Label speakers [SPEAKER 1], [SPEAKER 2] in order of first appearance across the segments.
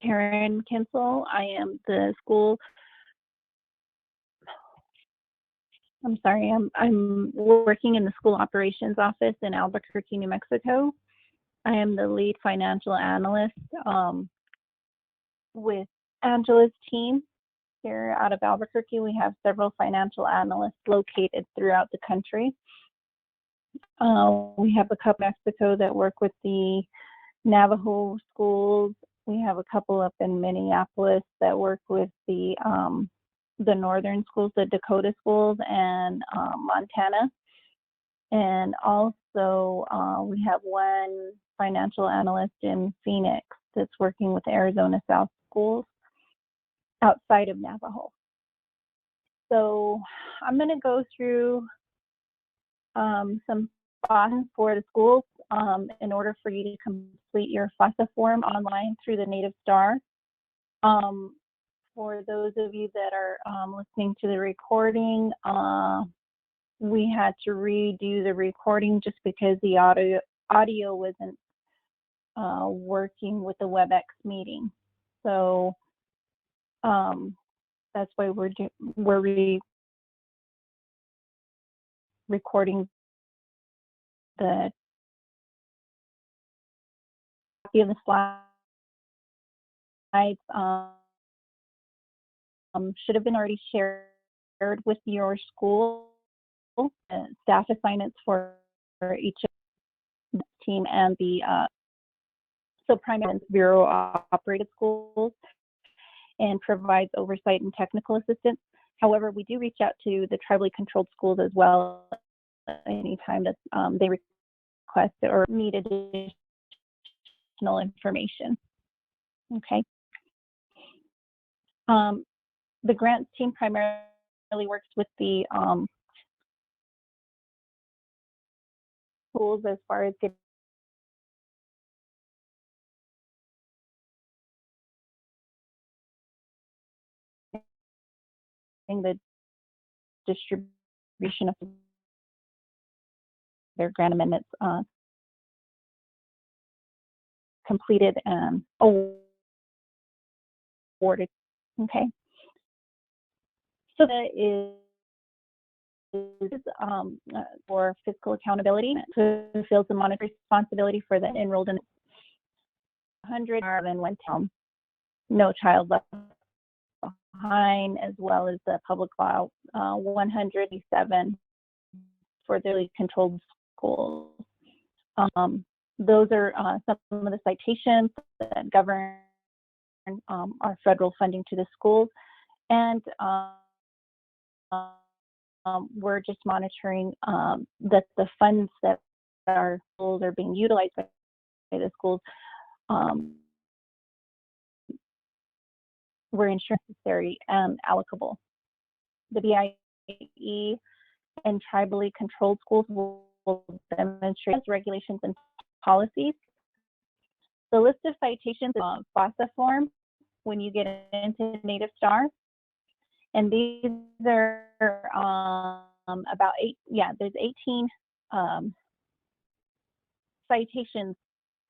[SPEAKER 1] Karen Kinsel. I am the school. I'm working in the school operations office in Albuquerque, New Mexico. I am the lead financial analyst with Angela's team here out of Albuquerque. We have several financial analysts located throughout the country. We have a couple in Mexico that work with the Navajo schools. We have a couple up in Minneapolis that work with the northern schools, the Dakota schools, and Montana. And also we have one financial analyst in Phoenix that's working with Arizona South schools outside of Navajo. So I'm going to go through some FASA for the schools in order for you to complete your FASA form online through the Native Star. For those of you that are listening to the recording, we had to redo the recording just because the audio wasn't working with the WebEx meeting. So that's why we're recording the copy of the slides. Should have been already shared with your school. Staff assignments for each of the team and the primary Bureau operated schools, and provides oversight and technical assistance. However, we do reach out to the tribally controlled schools as well anytime that they request or need additional information. Okay. The grants team primarily works with the schools as far as getting the distribution of their grant amendments completed and awarded. Okay. So that is for fiscal accountability, fulfills the monetary responsibility for the enrolled in 100 and went down, no child left behind, as well as the public law 107 for the controlled schools. Those are some of the citations that govern our federal funding to the schools, and we're just monitoring that the funds that our schools are being utilized by the schools were ensured necessary and allocable. The BIE and tribally controlled schools will demonstrate regulations and policies. The list of citations is on FASA form when you get into Native Star. And these are about there's 18 citations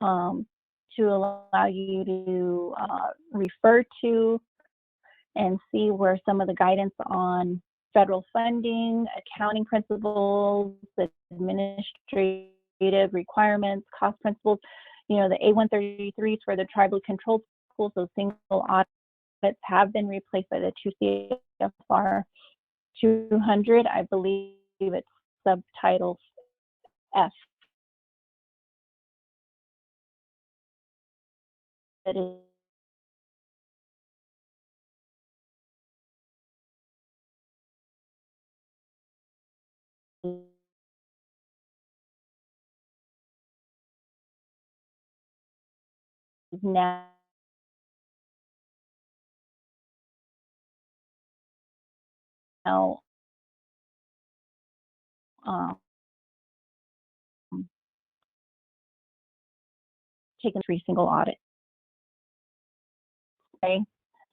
[SPEAKER 1] to allow you to refer to and see where some of the guidance on federal funding, accounting principles, administrative requirements, cost principles. You know, the A133s for the tribally controlled schools, those single audits have been replaced by the 2 CFR 200. I believe it's Subtitle F. That is now taken 3 single audits. Okay,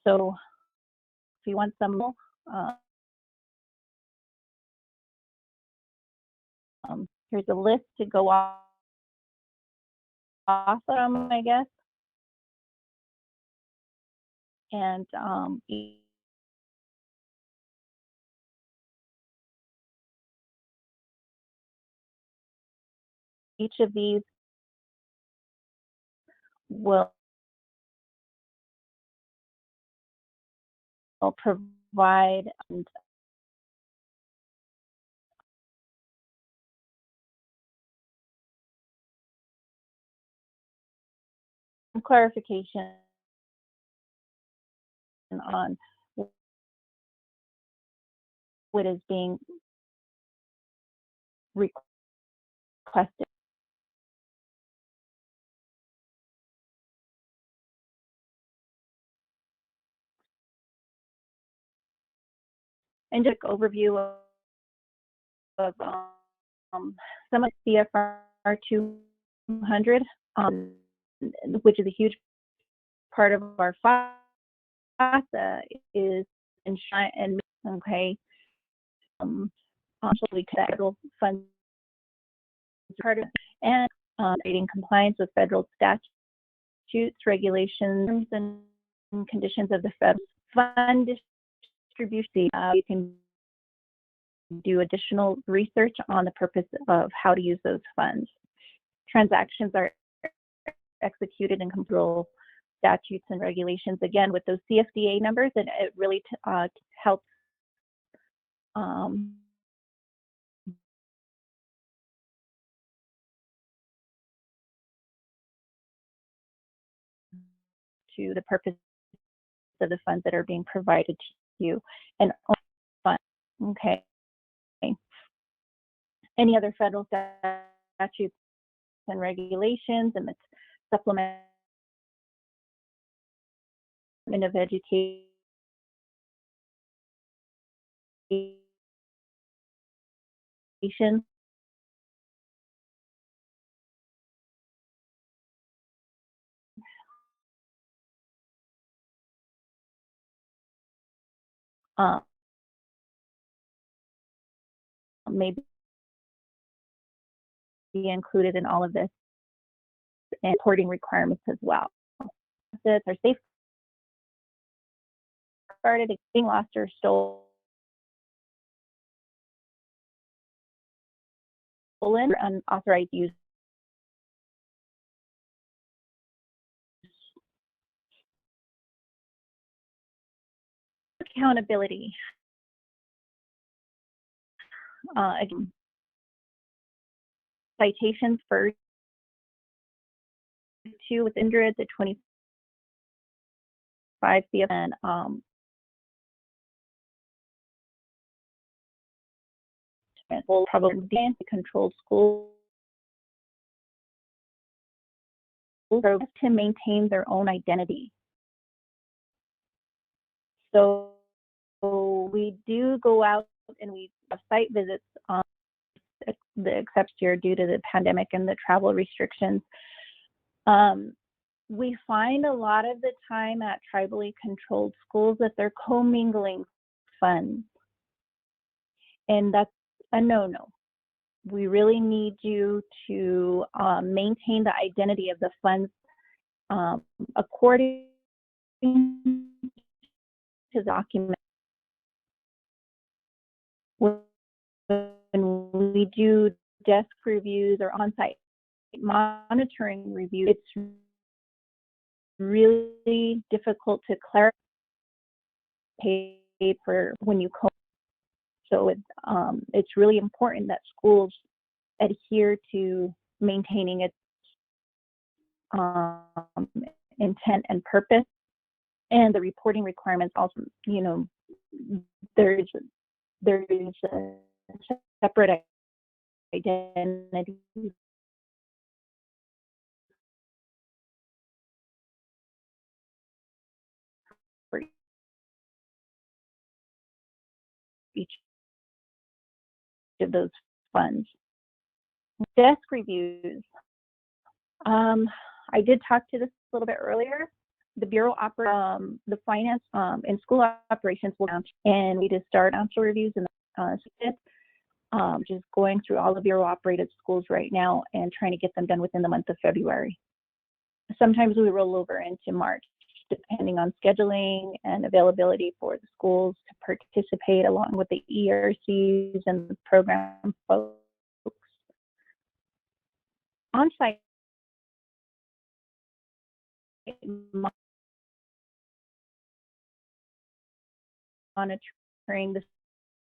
[SPEAKER 1] so if you want some here's a list to go off FASA, I guess. And each of these will provide clarification on what is being requested. And just an overview of some of CFR 200, which is a huge part of our FASA, is ensure and okay, federal funds part of, and creating compliance with federal statutes, regulations, and conditions of the federal fund distribution. You can do additional research on the purpose of how to use those funds. Transactions are executed in control statutes and regulations, again, with those CFDA numbers, and it really helps to the purpose of the funds that are being provided to you, and funds. Okay. Any other federal statutes and regulations, and the supplement of education may be included in all of this, and reporting requirements as well. Assets are safeguarded, being lost or stolen, or unauthorized use. Accountability. Again, citations first to with hundreds at 25 CF, and will probably be controlled schools to maintain their own identity. So we do go out and we have site visits, except here due to the pandemic and the travel restrictions. We find a lot of the time at tribally controlled schools that they're commingling funds, and that's a no-no. We really need you to maintain the identity of the funds according to document. When we do desk reviews or on-site monitoring reviews, it's really difficult to clarify for when you code. So it's really important that schools adhere to maintaining its intent and purpose, and the reporting requirements also. You know, there's a separate identity for each of those funds. Desk reviews. I did talk to this a little bit earlier. The Bureau the finance and school operations will, and we just start financial reviews and just going through all the Bureau operated schools right now and trying to get them done within the month of February. sometimes we roll over into March, depending on scheduling and availability for the schools to participate along with the ERCs and the program folks. On-site monitoring this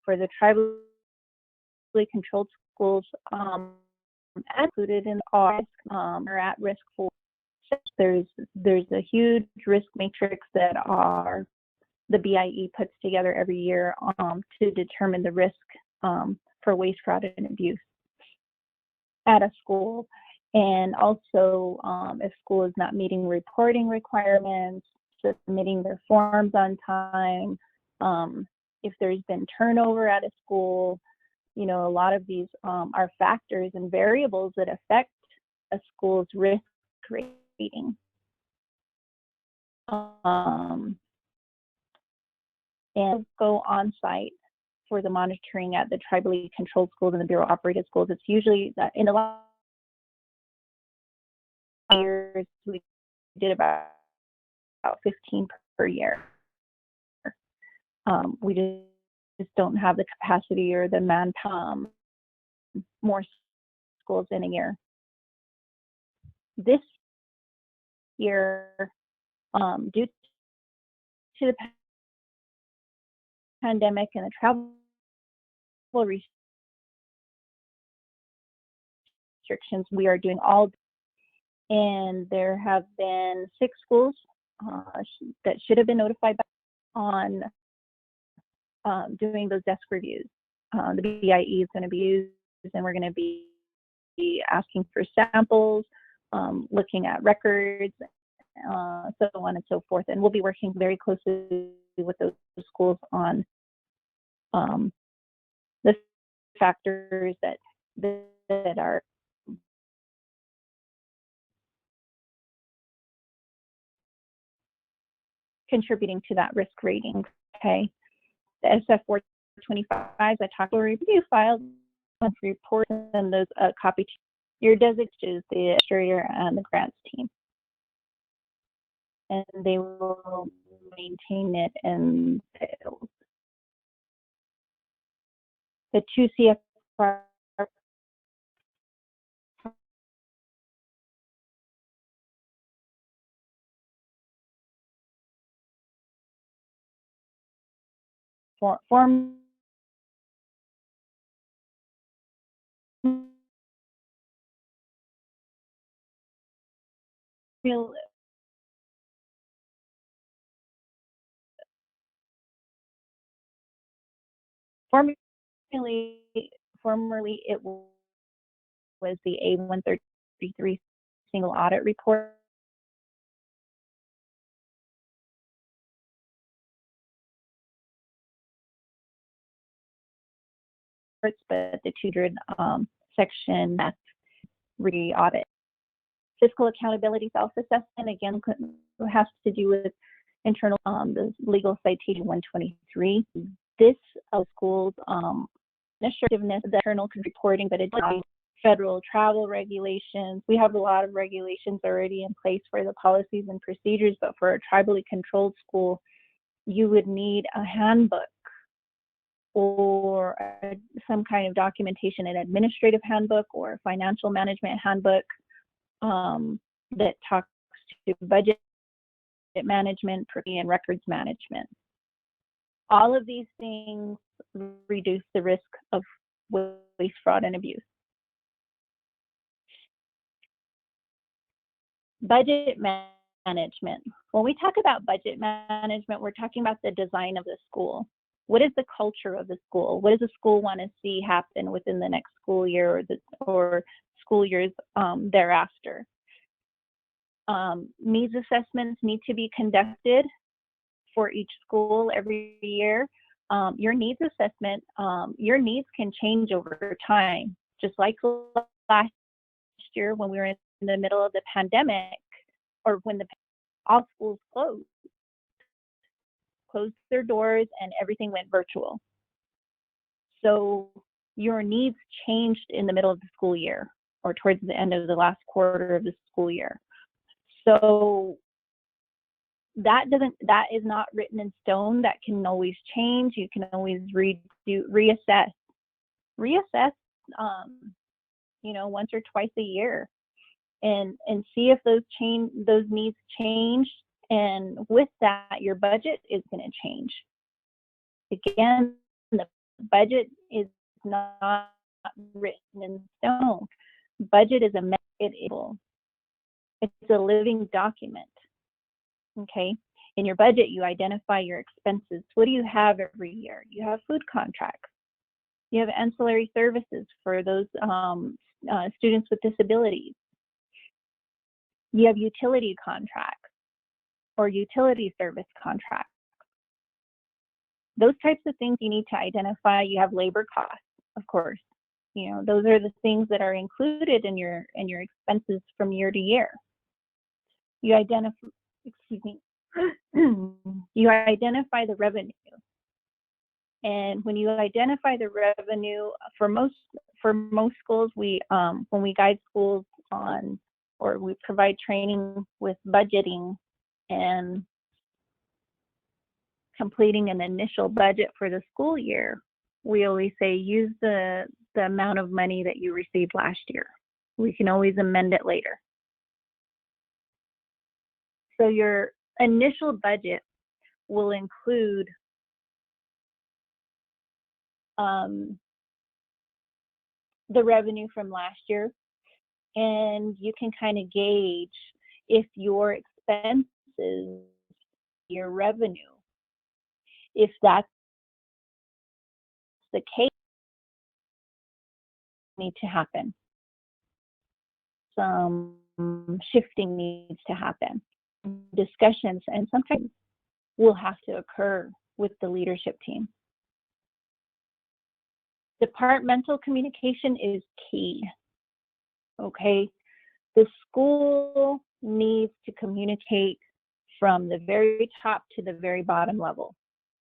[SPEAKER 1] for the tribally controlled schools included in our are at risk for. There's a huge risk matrix that the BIE puts together every year to determine the risk for waste, fraud, and abuse at a school. And also, if school is not meeting reporting requirements, submitting their forms on time, if there's been turnover at a school, a lot of these are factors and variables that affect a school's risk rating. And go on site for the monitoring at the tribally controlled schools and the Bureau operated schools. It's usually that in a lot of years we did about 15 per year. We just don't have the capacity or the manpower, more schools in a year. This year, due to the pandemic and the travel restrictions, we are doing all, and there have been 6 schools that should have been notified on doing those desk reviews. The BIE is going to be used, and we're going to be asking for samples, looking at records, so on and so forth. And we'll be working very closely with those schools on the factors that are contributing to that risk rating. Okay, the SF 425, I talked about review files, reports, and those copy to your designated, the administrator and the grants team, and they will maintain it and sales. The 2 CFR form formerly it was the A133 single audit report. But the 200 section re-audit. Fiscal Accountability Self-Assessment, again, has to do with internal, the legal citation 123. This schools initiativeness, the internal reporting, but it's federal travel regulations. We have a lot of regulations already in place for the policies and procedures, but for a tribally controlled school, you would need a handbook or some kind of documentation, an administrative handbook or a financial management handbook that talks to budget management and records management. All of these things reduce the risk of waste, fraud, and abuse. Budget management. When we talk about budget management, we're talking about the design of the school. What is the culture of the school? What does the school want to see happen within the next school year or school years thereafter? Needs assessments need to be conducted for each school every year. Your needs assessment, your needs can change over time. Just like last year when we were in the middle of the pandemic, or when all schools closed their doors and everything went virtual. So your needs changed in the middle of the school year or towards the end of the last quarter of the school year. So that is not written in stone. That can always change. You can always reassess, once or twice a year, and see if those needs change. And with that, your budget is going to change. Again, the budget is not written in stone. Budget is it's a living document. Okay. In your budget, you identify your expenses. What do you have every year? You have food contracts. You have ancillary services for those students with disabilities. You have utility contracts or utility service contracts. Those types of things you need to identify. You have labor costs, of course. Those are the things that are included in your expenses from year to year. You identify the revenue. And when you identify the revenue, for most schools, when we guide schools on, or we provide training with budgeting and completing an initial budget for the school year, we always say use the amount of money that you received last year. We can always amend it later. So your initial budget will include the revenue from last year, and you can kind of gauge if your expenses, your revenue, if that's the case, need to happen. Some shifting needs to happen. Discussions, and sometimes will have to occur with the leadership team. Departmental communication is key. Okay, the school needs to communicate from the very top to the very bottom level.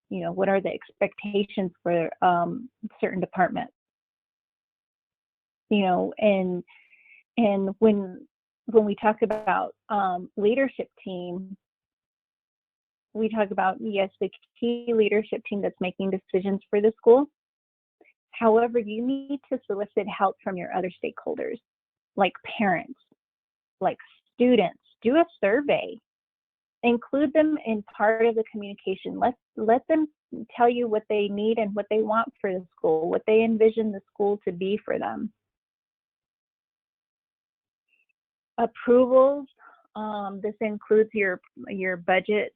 [SPEAKER 1] What are the expectations for certain departments? And when we talk about leadership team, we talk about, yes, the key leadership team that's making decisions for the school. However, you need to solicit help from your other stakeholders, like parents, like students. Do a survey. Include them in part of the communication. Let them tell you what they need and what they want for the school, what they envision the school to be for them. Approvals. This includes your budget,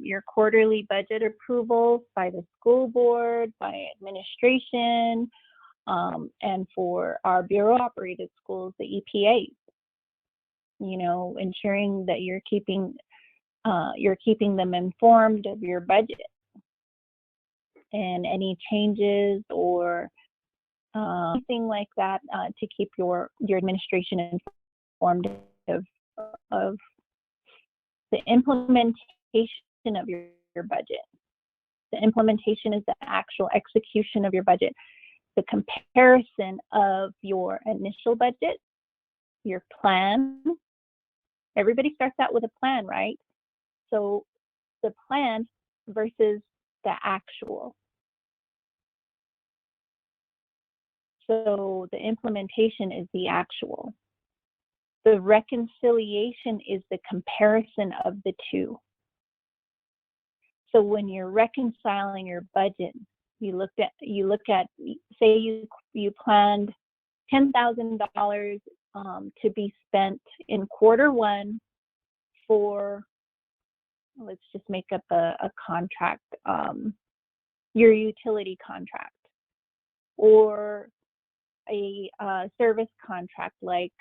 [SPEAKER 1] your quarterly budget approval by the school board, by administration, and for our bureau operated schools, the EPAs. Ensuring that you're keeping them informed of your budget and any changes or anything like that to keep your administration informed of the implementation of your budget. The implementation is the actual execution of your budget. The comparison of your initial budget, your plan. Everybody starts out with a plan, right? So the plan versus the actual. So the implementation is the actual. The reconciliation is the comparison of the two. So when you're reconciling your budget, you look at say you planned $10,000 to be spent in quarter one for, let's just make up a contract, your utility contract, or a service contract like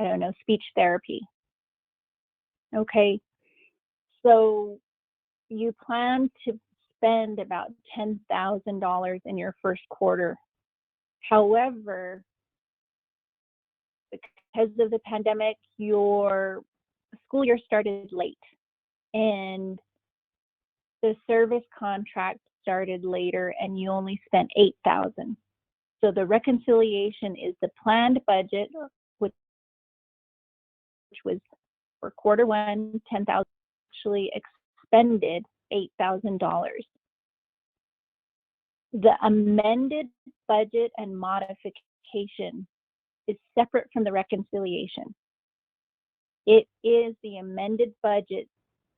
[SPEAKER 1] I don't know, speech therapy. Okay, so you plan to spend about $10,000 in your first quarter. However, because of the pandemic, your school year started late and the service contract started later and you only spent $8,000. So the reconciliation is the planned budget, which was for quarter one, $10,000, actually expended $8,000. The amended budget and modification is separate from the reconciliation. It is the amended budget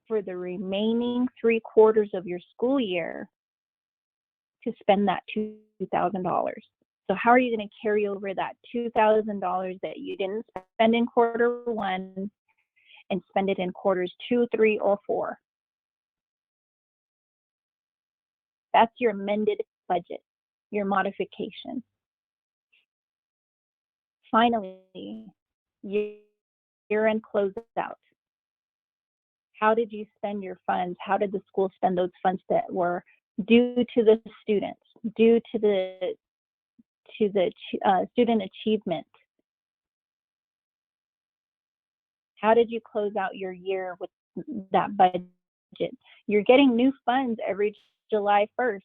[SPEAKER 1] for the remaining 3 quarters of your school year to spend that $2,000. So how are you going to carry over that $2,000 that you didn't spend in quarter one and spend it in quarters 2, 3, or 4? That's your amended budget, your modification. Finally, year-end closeout. How did you spend your funds? How did the school spend those funds that were due to the students, due to the student achievement? How did you close out your year with that budget? You're getting new funds every July 1st.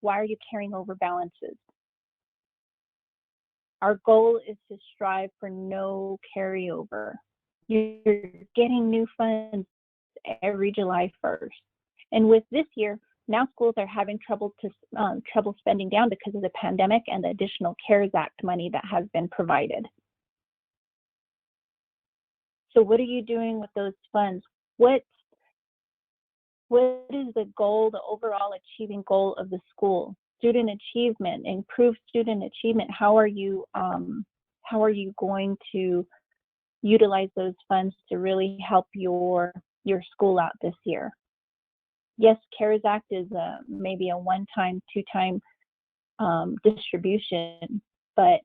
[SPEAKER 1] Why are you carrying over balances? Our goal is to strive for no carryover. You're getting new funds every July 1st. And with this year, now schools are having trouble spending down because of the pandemic and the additional CARES Act money that has been provided. So what are you doing with those funds? What is the goal, the overall achieving goal of the school? Student achievement, improve student achievement. How are you going to utilize those funds to really help your school out this year? Yes, CARES Act is maybe a one-time, two-time distribution, but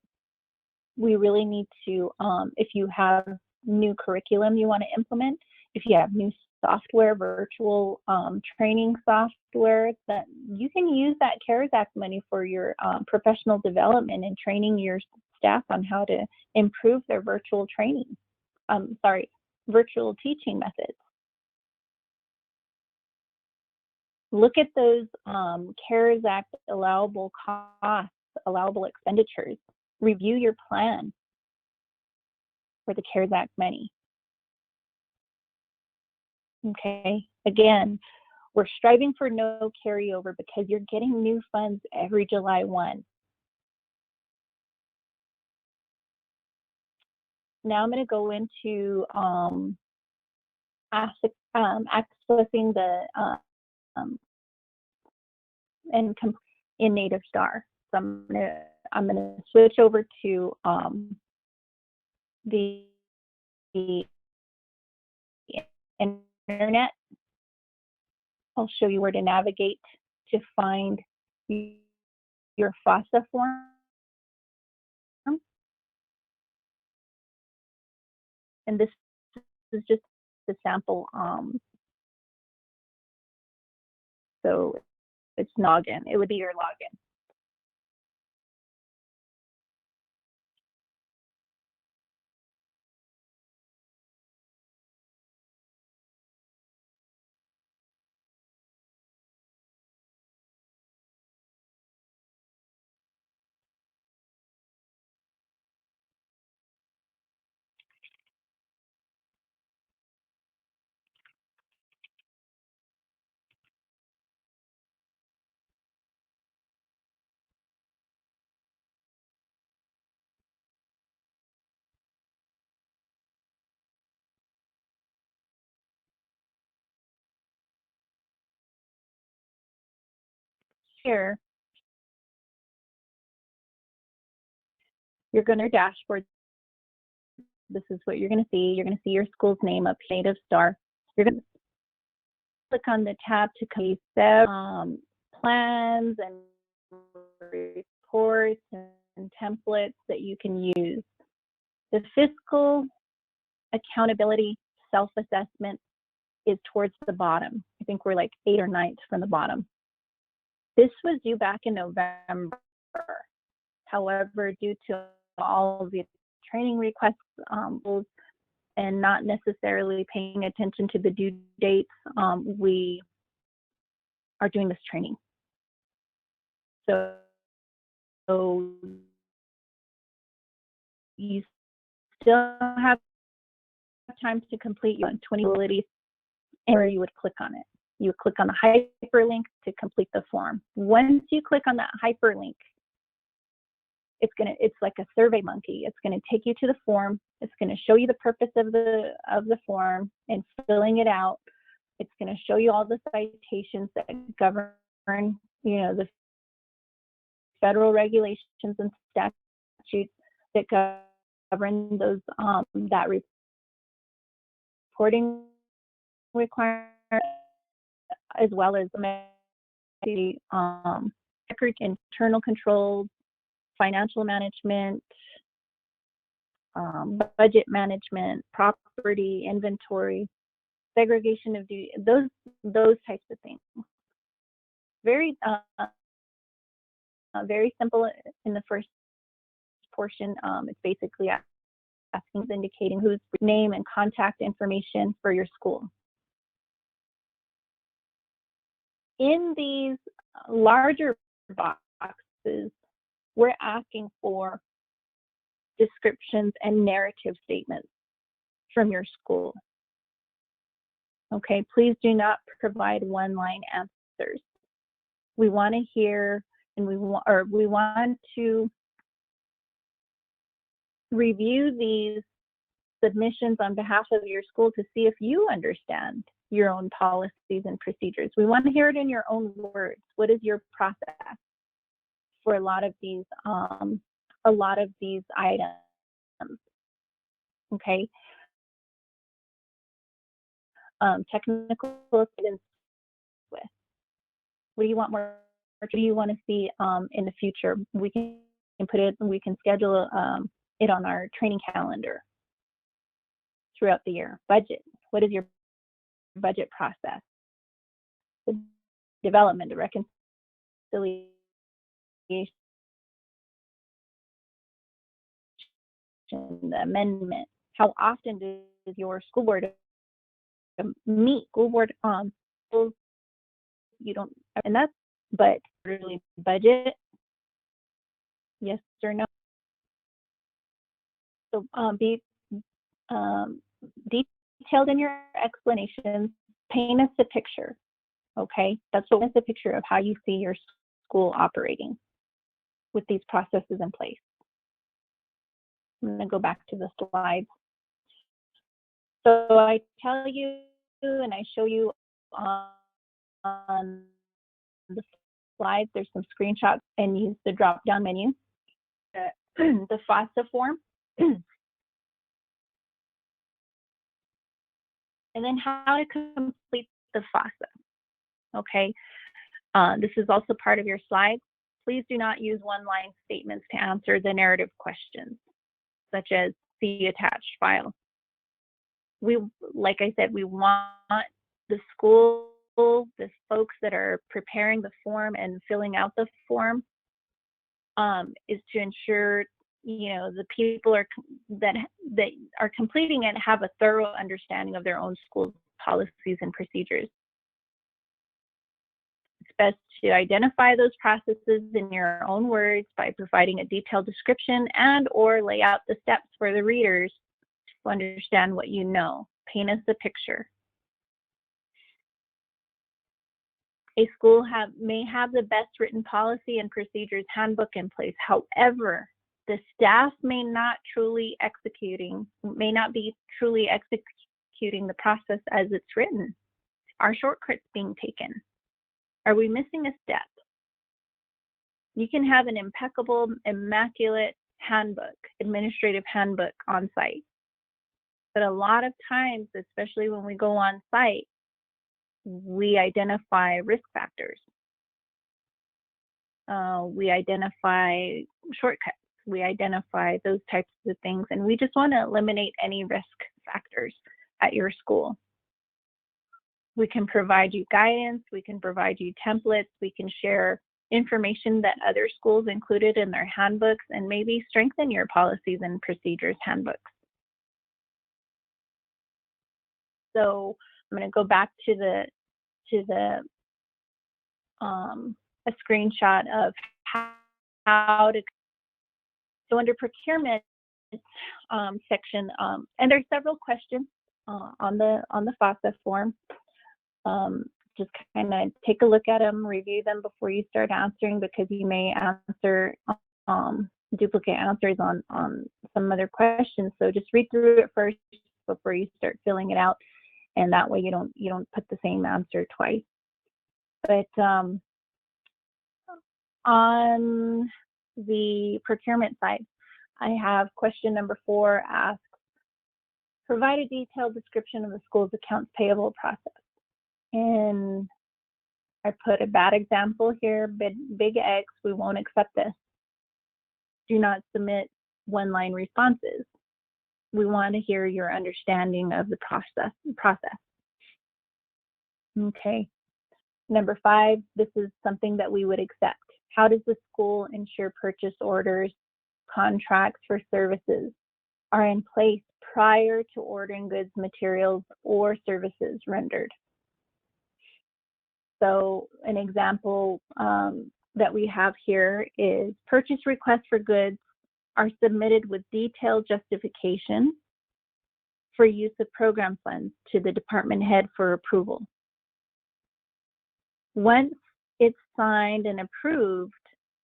[SPEAKER 1] we really need to, if you have new curriculum you want to implement, if you have new software, virtual training software, that you can use that CARES Act money for your professional development and training your staff on how to improve their virtual training. Virtual teaching methods. Look at those CARES Act allowable costs, allowable expenditures. Review your plan for the CARES Act money. Okay, again, we're striving for no carryover because you're getting new funds every July 1. Now I'm going to go into accessing the in Native Star. So I'm gonna switch over to the internet. I'll show you where to navigate to find your FASA form. And this is just the sample. So it's login. It would be your login. Here, you're going to dashboard. This is what you're going to see. You're going to see your school's name up, Native Star. You're going to click on the tab to create plans and reports and templates that you can use. The Fiscal Accountability Self-Assessment is towards the bottom. I think we're like 8th or 9th from the bottom. This was due back in November. However, due to all of the training requests and not necessarily paying attention to the due dates, we are doing this training. So you still have time to complete, you want 20 abilities, and you would click on it. You would click on the hyperlink to complete the form. Once you click on that hyperlink, it's like a survey monkey. It's going to take you to the form. It's going to show you the purpose of the form and filling it out. It's going to show you all the citations that govern, the federal regulations and statutes that govern those that reporting requirement, as well as the record internal controls, financial management, budget management, property, inventory, segregation of duty, those types of things. Very simple in the first portion. It's basically asking, indicating whose name and contact information for your school. In these larger boxes, we're asking for descriptions and narrative statements from your school. Okay, please do not provide one-line answers. We want to hear, and we want to review these submissions on behalf of your school to see if you understand your own policies and procedures. We want to hear it in your own words. What is your process for a lot of these items? Okay. Technical assistance with. What do you want more? What do you want to see in the future? We can put it. We can schedule it on our training calendar throughout the year. Budget. What is your budget process? The development, the reconciliation, the amendment. How often does your school board meet? School board you don't, and that's, but really budget, yes or no. So be detailed in your explanations. Paint us a picture. Okay, that's what is a picture of how you see your school operating with these processes in place. I'm going to go back to the slides. So I tell you and I show you on the slides, there's some screenshots, and use the drop-down menu, the FASA form, and then how to complete the FASA. Okay, this is also part of your slides. Please do not use one-line statements to answer the narrative questions, such as see attached file. Like I said, we want the school, the folks that are preparing the form and filling out the form, is to ensure, the people that are completing it have a thorough understanding of their own school policies and procedures. It's best to identify those processes in your own words by providing a detailed description and/or lay out the steps for the readers to understand what you know. Paint us a picture. A school may have the best written policy and procedures handbook in place. However, the staff may not be truly executing the process as it's written. Are shortcuts being taken? Are we missing a step? You can have an impeccable, immaculate handbook, administrative handbook on site. But a lot of times, especially when we go on site, we identify risk factors. We identify shortcuts. We identify those types of things, and we just want to eliminate any risk factors at your school. We can provide you guidance. We can provide you templates. We can share information that other schools included in their handbooks, and maybe strengthen your policies and procedures handbooks. So I'm going to go back to a screenshot of how to. So under procurement section, and there's several questions on the FASA form. Just kind of take a look at them, review them before you start answering, because you may answer duplicate answers on some other questions. So just read through it first before you start filling it out, and that way you don't put the same answer twice. But on the procurement side, I have question number 4 asks, provide a detailed description of the school's accounts payable process. And I put a bad example here, big X, we won't accept this. Do not submit one-line responses. We want to hear your understanding of the process. Okay. Number 5, this is something that we would accept. How does the school ensure purchase orders, contracts for services are in place prior to ordering goods, materials, or services rendered? So an example that we have here is purchase requests for goods are submitted with detailed justification for use of program funds to the department head for approval. Once it's signed and approved,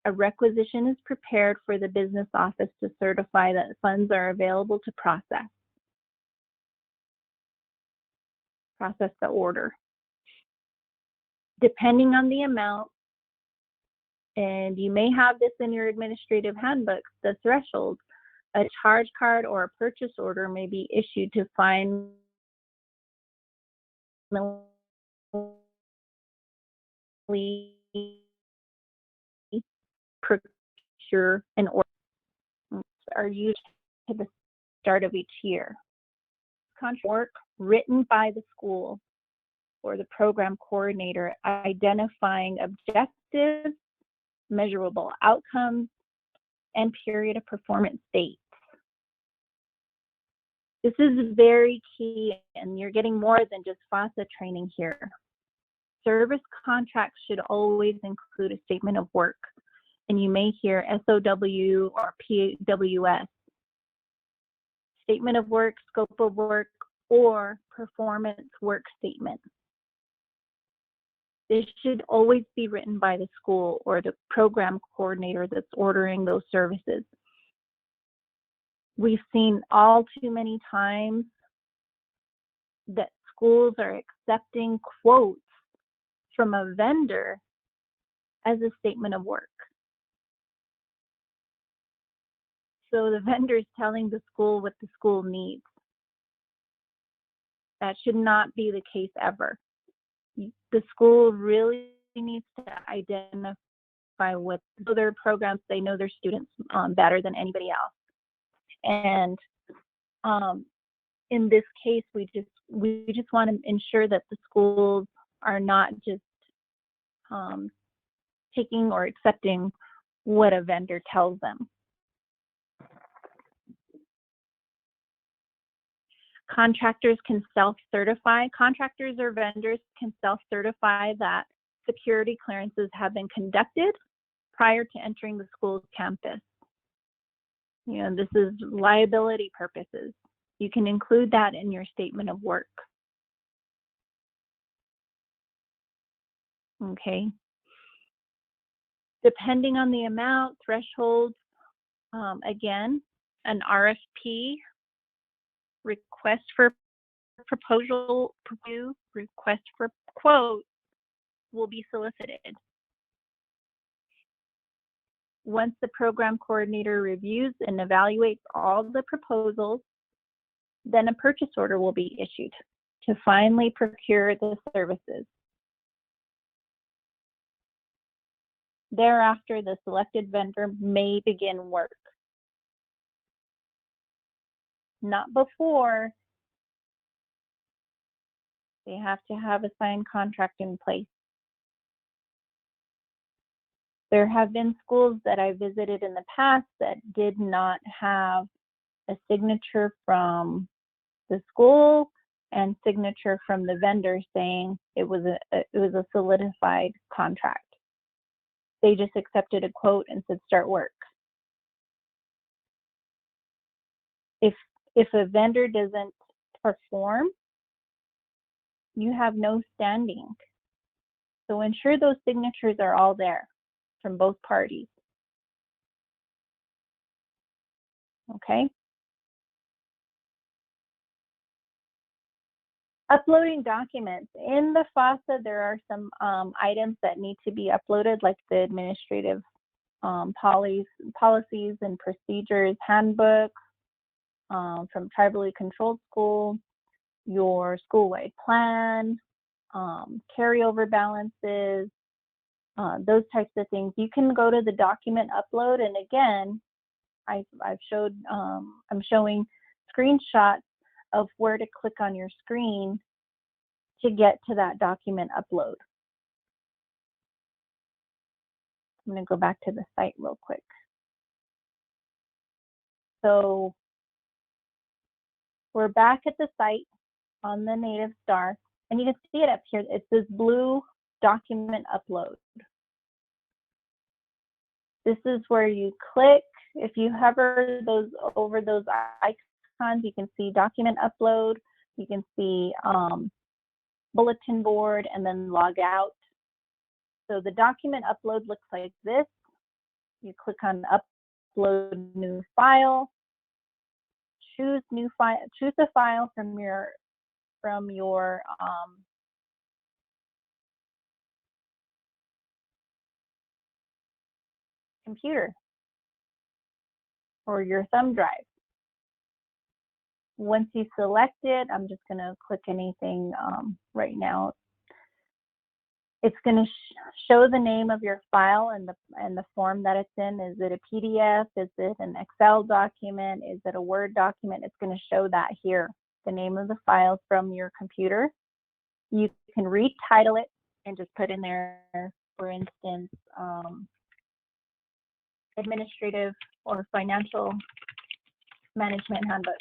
[SPEAKER 1] a requisition is prepared for the business office to certify that funds are available to process the order. Depending on the amount, and you may have this in your administrative handbook, the threshold, a charge card or a purchase order may be issued to finally procure an order, are used to the start of each year. Contract work written by the school or the program coordinator identifying objectives, measurable outcomes, and period of performance dates. This is very key, and you're getting more than just FASA training here. Service contracts should always include a statement of work, and you may hear SOW or PWS. Statement of work, scope of work, or performance work statement. This should always be written by the school or the program coordinator that's ordering those services. We've seen all too many times that schools are accepting quotes from a vendor as a statement of work. So the vendor is telling the school what the school needs. That should not be the case ever. The school really needs to identify what other programs, they know their students better than anybody else. And in this case, we just want to ensure that the schools are not just taking or accepting what a vendor tells them. Contractors can self-certify. Contractors or vendors can self-certify that security clearances have been conducted prior to entering the school's campus. You know, this is liability purposes. You can include that in your statement of work. Okay. Depending on the amount, thresholds, again, an RFP, request for proposal review, request for quote will be solicited. Once the program coordinator reviews and evaluates all the proposals, then a purchase order will be issued to finally procure the services. Thereafter, the selected vendor may begin work. Not before. They have to have a signed contract in place. There have been schools that I visited in the past that did not have a signature from the school and signature from the vendor saying it was a solidified contract. They just accepted a quote and said start work. If a vendor doesn't perform, you have no standing. So ensure those signatures are all there from both parties. Okay. Uploading documents. In the FASA, there are some items that need to be uploaded, like the administrative policies and procedures handbook from tribally controlled school, your school-wide plan, carryover balances, those types of things. You can go to the document upload, and again, I'm showing screenshots of where to click on your screen to get to that document upload. I'm going to go back to the site real quick. So we're back at the site on the native star, and you can see it up here. It's this blue document upload. This is where you click. If you hover over those icons, you can see document upload. You can see bulletin board, and then log out. So the document upload looks like this. You click on upload new file. Choose new file. Choose a file from your computer or your thumb drive. Once you select it, I'm just going to click anything right now. It's going to show the name of your file and the form that it's in. Is it a PDF? Is it an Excel document? Is it a Word document? It's going to show that here, the name of the file from your computer. You can retitle it and just put in there, for instance, administrative or financial management handbook.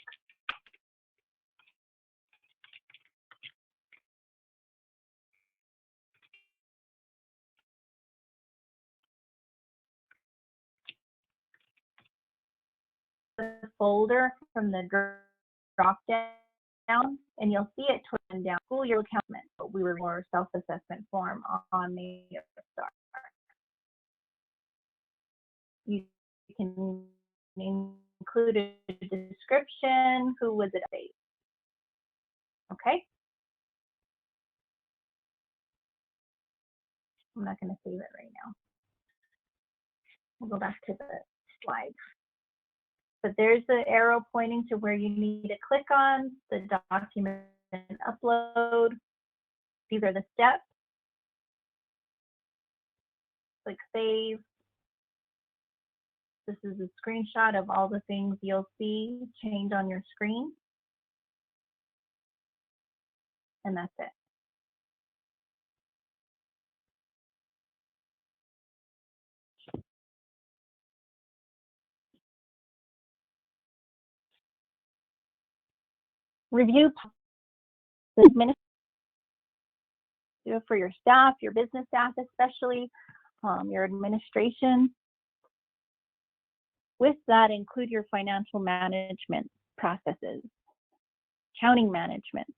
[SPEAKER 1] The folder from the drop down, and you'll see it turned down. School year account, but we were more self-assessment form on the star. You can include a description. Who was it? Okay. I'm not going to save it right now. We'll go back to the slide. But there's the arrow pointing to where you need to click on the document upload. These are the steps. Click save. This is a screenshot of all the things you'll see change on your screen. And that's it. Review do it for your staff, your business staff especially, your administration. With that, include your financial management processes, accounting management.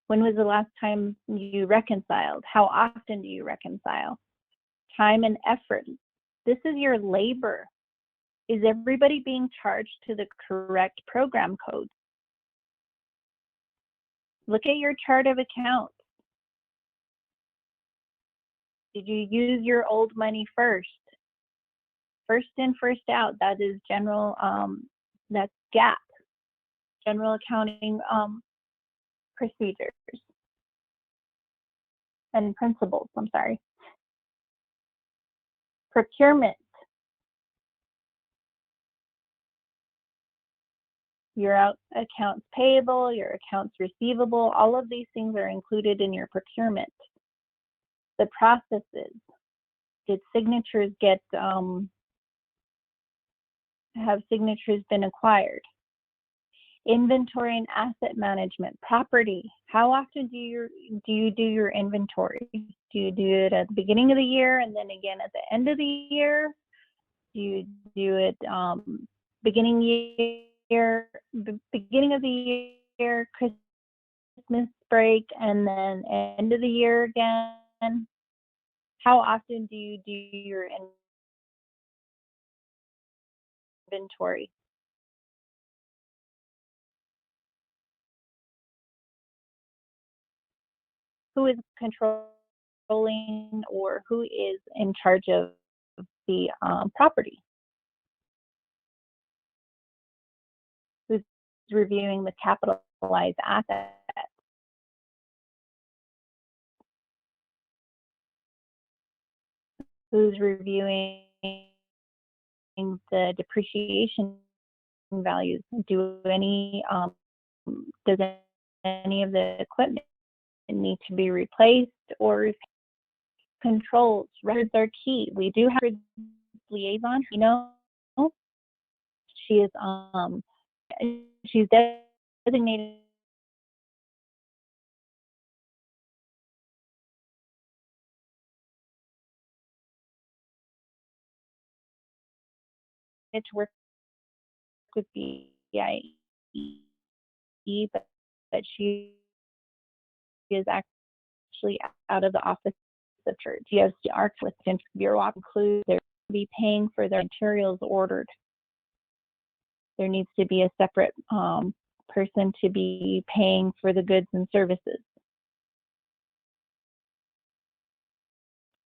[SPEAKER 1] When was the last time you reconciled? How often do you reconcile? Time and effort. This is your labor. Is everybody being charged to the correct program code? Look at your chart of accounts. Did you use your old money first? First in, first out. That is general, that's GAAP, general accounting procedures and principles, I'm sorry. Procurement. Your accounts payable, your accounts receivable, all of these things are included in your procurement. The processes. Did signatures get, have signatures been acquired? Inventory and asset management. Property. How often do you do your inventory? Do you do it at the beginning of the year and then again at the end of the year? Do you do it beginning of the year, Christmas Christmas break and then end of the year again? How often do you do your inventory? Who is controlling or who is in charge of the property? Who's reviewing the capitalized assets? Who's reviewing the depreciation values? Does any of the equipment need to be replaced or controls? Records are key. We do have a liaison. You know, she is she's designated to work with BIE, but she is actually out of the office of church. GSDR with Bureau includes they're be paying for their materials ordered. There needs to be a separate person to be paying for the goods and services.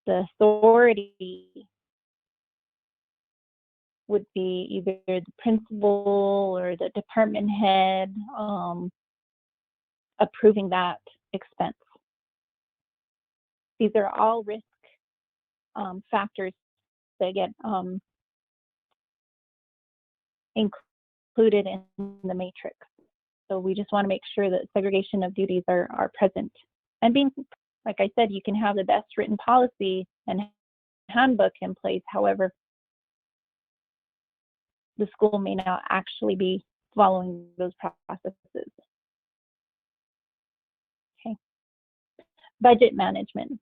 [SPEAKER 1] The authority would be either the principal or the department head approving that expense. These are all risk factors that get included in the matrix. So we just want to make sure that segregation of duties are present. And being, like I said, you can have the best written policy and handbook in place. However, the school may not actually be following those processes. Okay. Budget management,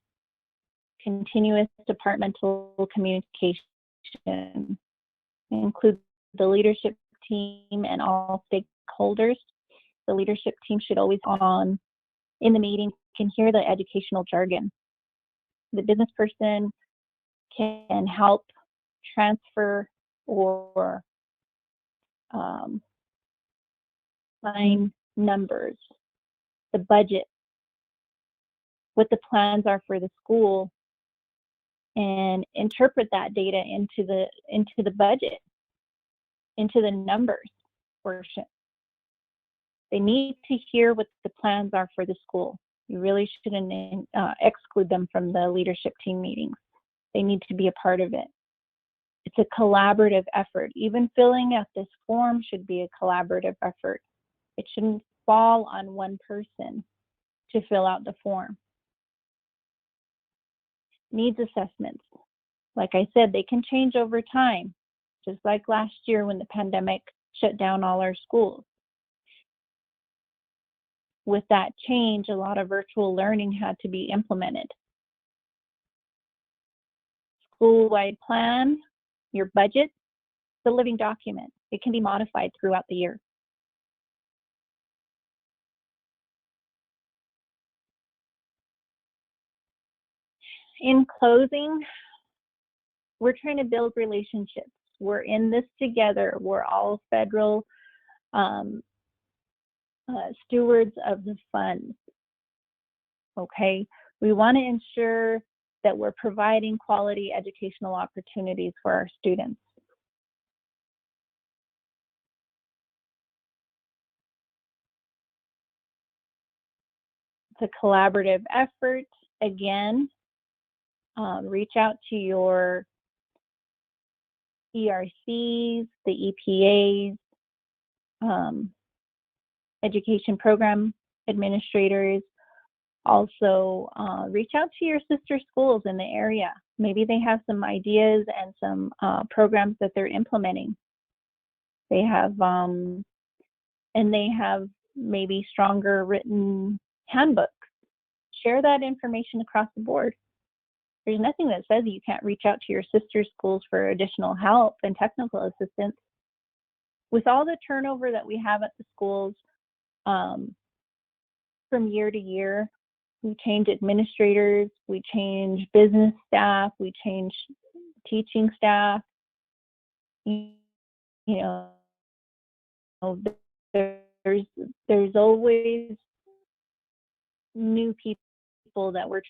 [SPEAKER 1] continuous departmental communication, includes the leadership team and all stakeholders. The leadership team should always on in the meeting can hear the educational jargon. The business person can help transfer or find numbers, the budget, what the plans are for the school, and interpret that data into the budget, into the numbers portion. They need to hear what the plans are for the school. You really shouldn't exclude them from the leadership team meetings. They need to be a part of it. It's a collaborative effort. Even filling out this form should be a collaborative effort. It shouldn't fall on one person to fill out the form. Needs assessments. Like I said, they can change over time, just like last year when the pandemic shut down all our schools. With that change, a lot of virtual learning had to be implemented. School-wide plan, your budget, the living document. It can be modified throughout the year. In closing, we're trying to build relationships. We're in this together. We're all federal stewards of the funds. Okay, we want to ensure that we're providing quality educational opportunities for our students. It's a collaborative effort. Again, reach out to your ERCs, the EPAs, education program administrators. Also, reach out to your sister schools in the area. Maybe they have some ideas and some programs that they're implementing. They have, and they have maybe stronger written handbooks. Share that information across the board. There's nothing that says you can't reach out to your sister schools for additional help and technical assistance. With all the turnover that we have at the schools, from year to year. We change administrators, we change business staff, we change teaching staff. You know, there's always new people that we're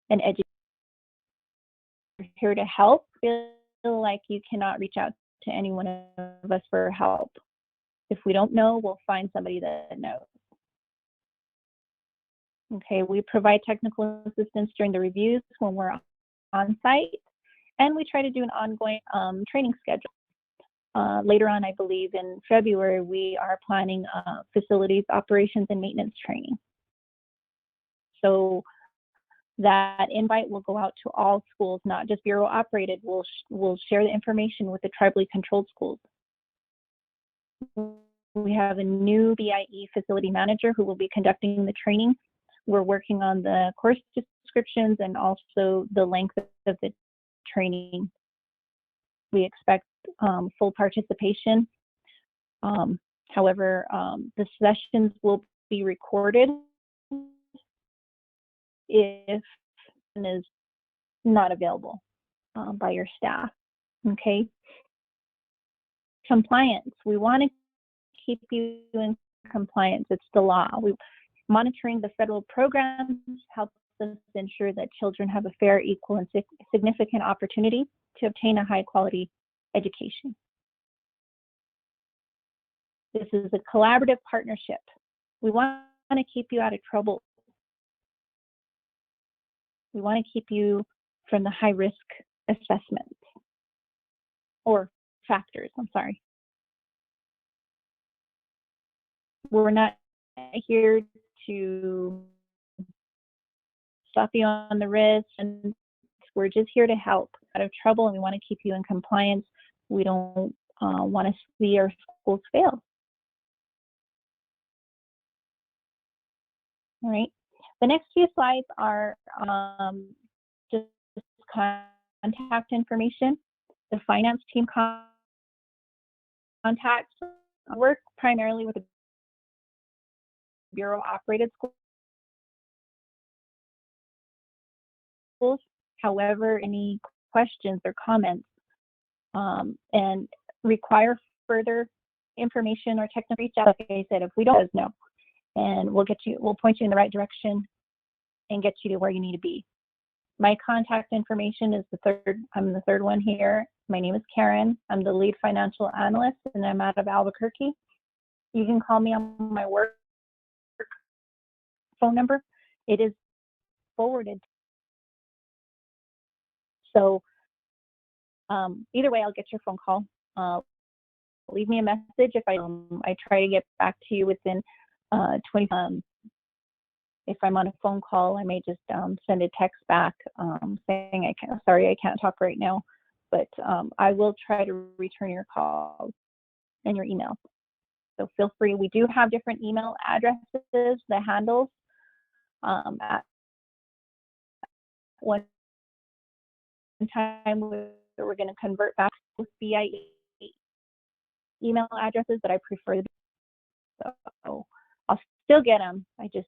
[SPEAKER 1] and educate. We're here to help. Feel like you cannot reach out to any one of us for help. If we don't know, we'll find somebody that knows. Okay, we provide technical assistance during the reviews when we're on site, and we try to do an ongoing training schedule. Later on, I believe in February, we are planning facilities, operations, and maintenance training. So that invite will go out to all schools, not just Bureau operated. We'll share the information with the tribally controlled schools. We have a new BIE facility manager who will be conducting the training. We're working on the course descriptions and also the length of the training. We expect full participation. However, the sessions will be recorded if it is not available by your staff. Okay. Compliance. We want to keep you in compliance. It's the law. Monitoring the federal programs helps us ensure that children have a fair, equal, and significant opportunity to obtain a high-quality education. This is a collaborative partnership. We want to keep you out of trouble. We want to keep you from the high-risk assessment or factors, I'm sorry. We're not here to slap you on the wrist, and we're just here to help out of trouble, and we want to keep you in compliance. We don't want to see our schools fail. All right. The next few slides are just contact information. The finance team contacts work primarily with the Bureau operated schools. However, any questions or comments and require further information or technical reach out, like I said, if we don't know, and we'll point you in the right direction and get you to where you need to be. My contact information is I'm the third one here. My name is Karen. I'm the lead financial analyst, and I'm out of Albuquerque. You can call me on my work phone number. It is forwarded. So either way, I'll get your phone call. Leave me a message if I try to get back to you within 20. If I'm on a phone call, I may just send a text back saying I can't talk right now, but I will try to return your call and your email. So feel free. We do have different email addresses, the handles. At one time, we're going to convert back to BIE email addresses, but I prefer so I'll still get them. I just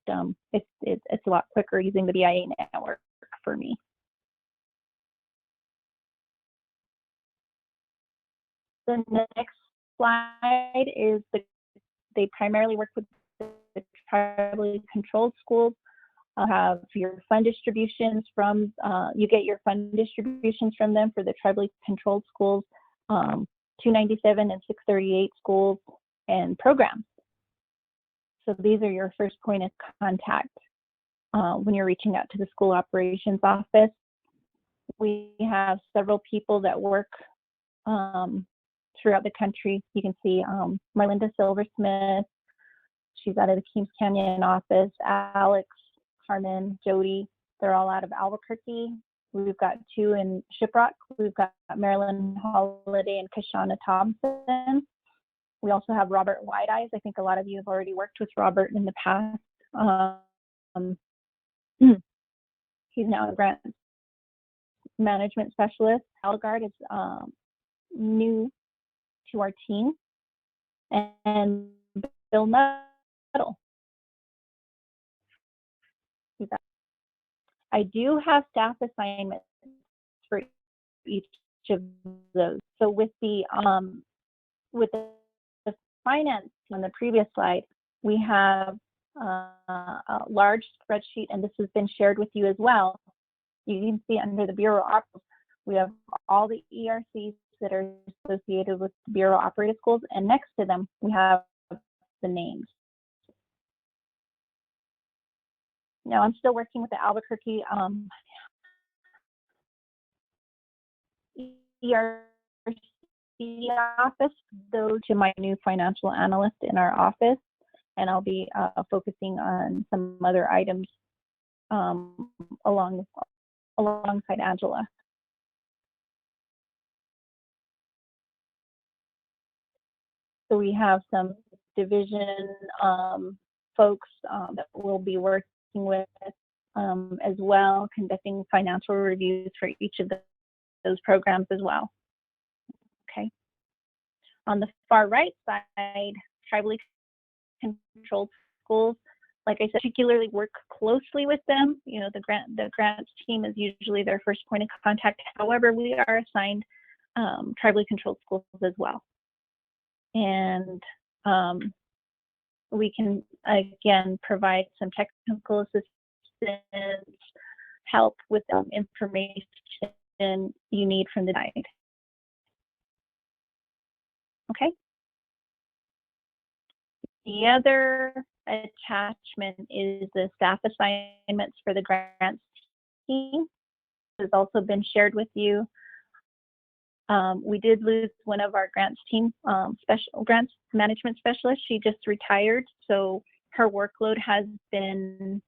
[SPEAKER 1] it's a lot quicker using the BIE network for me. The next slide is they primarily work with the tribally controlled schools. Have your fund distributions from you get your fund distributions from them for the tribally controlled schools, 297 and 638 schools and programs. So these are your first point of contact when you're reaching out to the school operations office. We have several people that work throughout the country. You can see Marlinda Silversmith, she's out of the Keams Canyon office, Alex, Carmen, Jody, they're all out of Albuquerque. We've got 2 in Shiprock. We've got Marilyn Holiday and Kashana Thompson. We also have Robert Whiteeyes. I think a lot of you have already worked with Robert in the past. He's now a grant management specialist. Algard is new to our team. And Bill Nuttall. I do have staff assignments for each of those. So with the finance on the previous slide, we have a large spreadsheet, and this has been shared with you as well. You can see under the Bureau Operative, we have all the ERCs that are associated with Bureau Operative Schools, and next to them, we have the names. Now, I'm still working with the Albuquerque ERC office, though, to my new financial analyst in our office, and I'll be focusing on some other items alongside Angela. So we have some division folks that we'll be working with as well, conducting financial reviews for each of those programs as well. Okay. On the far right side, tribally controlled schools, like I said, particularly work closely with them. You know, the grants team is usually their first point of contact. However, we are assigned tribally controlled schools as well. And we can, again, provide some technical assistance, help with information you need from the guide. Okay. The other attachment is the staff assignments for the grants team. It has also been shared with you. We did lose one of our grants team, special grants management specialist. She just retired, so her workload has been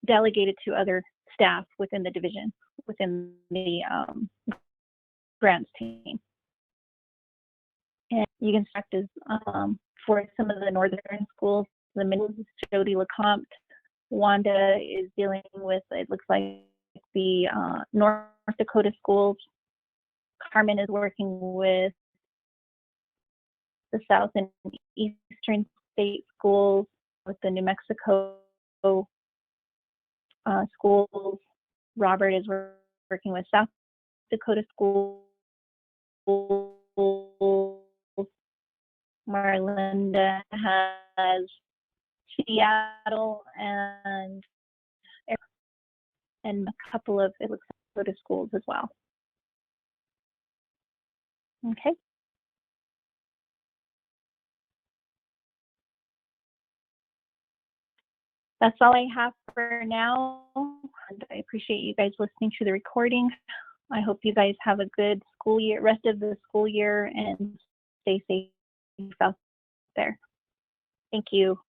[SPEAKER 1] delegated to other staff within the division, within the grants team. And you can check this for some of the northern schools. The middle is Jody LeCompte. Wanda is dealing with, it looks like, the North Dakota schools. Carmen is working with the South and Eastern state schools, with the New Mexico schools. Robert is working with South Dakota schools. Marlinda has Seattle and a couple of, it looks like, Dakota schools as well. Okay. That's all I have for now. And I appreciate you guys listening to the recording. I hope you guys have a good school year, rest of the school year, and stay safe out there. Thank you.